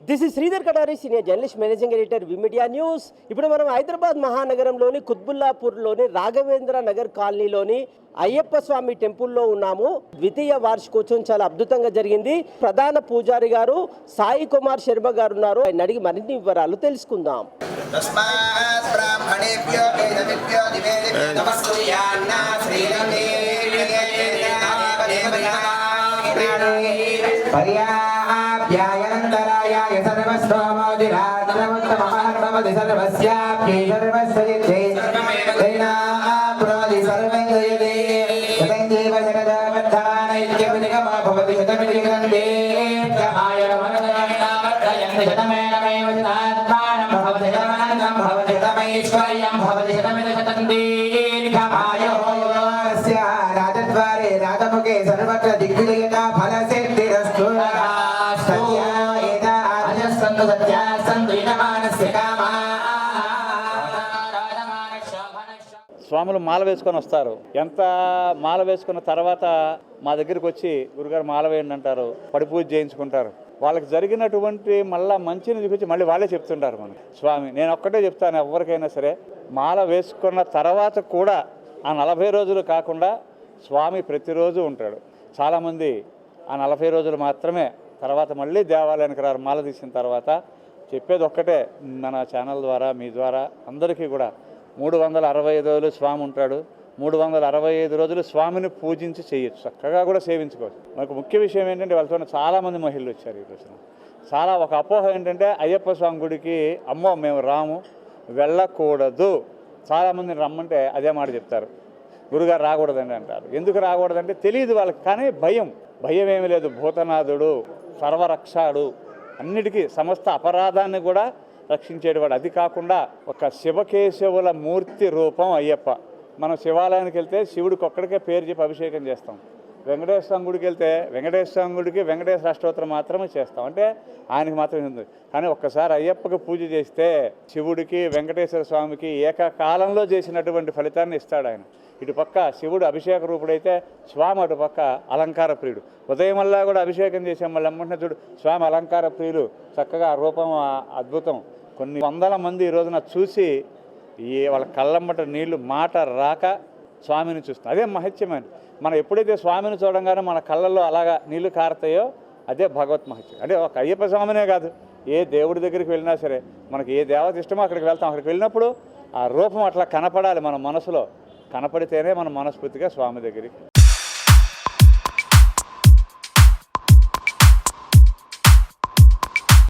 This is Sridhar Kadari, senior journalist, managing editor, we media news. ఇప్పుడు మనం హైదరాబాద్ మహానగరంలోని కుత్బుల్లాపూర్లోని రాఘవేంద్ర నగర్ కాలనీలోని అయ్యప్ప స్వామి టెంపుల్లో ఉన్నాము. ద్వితీయ వార్షికోత్సవం చాలా అద్భుతంగా జరిగింది. ప్రధాన పూజారి గారు సాయి కుమార్ శర్మ గారు ఉన్నారు. ఆయన అడిగి మరిన్ని వివరాలు తెలుసుకుందాం. पर्याप्यायनन्तरायाय सर्वस्वमोदिरात्मवत्तमहर्भवति सर्वस्याप्यै सर्वस्वजित्यै दैनाप्नोति सर्वं जयते यतञ्जीव जगदावद्धानैक्यविनिगमा भवति शतमिति ग्रन्थे आयरमनदनावर्तयन्ति शतमेनमेव जनात्मानं भवति शतमनन्दं भवति शतमैश्वर्यं भवति शतमिति शतं दीर्घमायुः राजद्वारे राजमुखे सर्वत्र दिग्विजयता फलसिद्धिरस्तु స్వాములు మాల వేసుకొని వస్తారు. ఎంత మాల వేసుకున్న తర్వాత మా దగ్గరికి వచ్చి గురుగారు మాల వేయండి అంటారు, పడి పూజ చేయించుకుంటారు. వాళ్ళకి జరిగినటువంటి మళ్ళీ మంచిని చూపించి మళ్ళీ వాళ్ళే చెప్తుంటారు మనకి. స్వామి నేను ఒక్కటే చెప్తాను, ఎవరికైనా సరే మాల వేసుకున్న తర్వాత కూడా ఆ 40 రోజులు కాకుండా స్వామి ప్రతిరోజు ఉంటాడు. చాలామంది ఆ 40 రోజులు మాత్రమే, తర్వాత మళ్ళీ దేవాలయానికి రారు. మాల తీసిన తర్వాత చెప్పేది ఒక్కటే, మన ఛానల్ ద్వారా మీ ద్వారా అందరికీ కూడా 365 రోజులు స్వామి ఉంటాడు. 365 రోజులు స్వామిని పూజించి చేయొచ్చు, చక్కగా కూడా సేవించుకోవచ్చు. మనకు ముఖ్య విషయం ఏంటంటే వాళ్ళతో చాలామంది మహిళలు వచ్చారు ఈ రోజున. చాలా ఒక అపోహ ఏంటంటే అయ్యప్ప స్వామి గుడికి అమ్మో మేము రాము, వెళ్ళకూడదు. చాలామంది రమ్మంటే అదే మాట చెప్తారు, గురుగారు రాకూడదండి అంటారు. ఎందుకు రాకూడదంటే తెలియదు వాళ్ళకి, కానీ భయం ఏమీ లేదు. భూతనాథుడు, సర్వరక్షాడు, అన్నిటికీ సమస్త అపరాధాన్ని కూడా రక్షించేవాడు. అది కాకుండా ఒక శివకేశవుల మూర్తి రూపం అయ్యప్ప. మనం శివాలయానికి వెళ్తే శివుడికి ఒక్కడికే పేరు చెప్పి అభిషేకం చేస్తాం. వెంకటేశ్వర స్వామి గుడికి వెళ్తే వెంకటేశ్వర స్వామి గుడికి వెంకటేశ్వర అష్టోత్తరం మాత్రమే చేస్తాం, అంటే ఆయనకి మాత్రమే ఉంది. కానీ ఒక్కసారి అయ్యప్పకి పూజ చేస్తే శివుడికి వెంకటేశ్వర స్వామికి ఏకకాలంలో చేసినటువంటి ఫలితాన్ని ఇస్తాడు ఆయన. ఇటుపక్క శివుడు అభిషేక రూపుడైతే స్వామి అటుపక్క అలంకార ప్రియుడు. ఉదయమల్లా కూడా అభిషేకం చేసాం, మళ్ళీ అమ్మంటే చూడు స్వామి అలంకార ప్రియులు, చక్కగా ఆ రూపం అద్భుతం. కొన్ని వందల మంది ఈ రోజున చూసి వాళ్ళ కళ్ళమ్మట నీళ్లు మాట రాక స్వామిని చూస్తాం. అదే మహత్యమైన. మనం ఎప్పుడైతే స్వామిని చూడంగానే మన కళ్ళల్లో అలాగా నీళ్లు కారుతాయో అదే భగవత్ మహత్యం. అంటే ఒక అయ్యప్ప స్వామినే కాదు, ఏ దేవుడి దగ్గరికి వెళ్ళినా సరే, మనకి ఏ దేవత ఇష్టమో అక్కడికి వెళ్తాం. అక్కడికి వెళ్ళినప్పుడు ఆ రూపం అట్లా కనపడాలి మన మనసులో. కనపడితేనే మనం మనస్ఫూర్తిగా స్వామి దగ్గరికి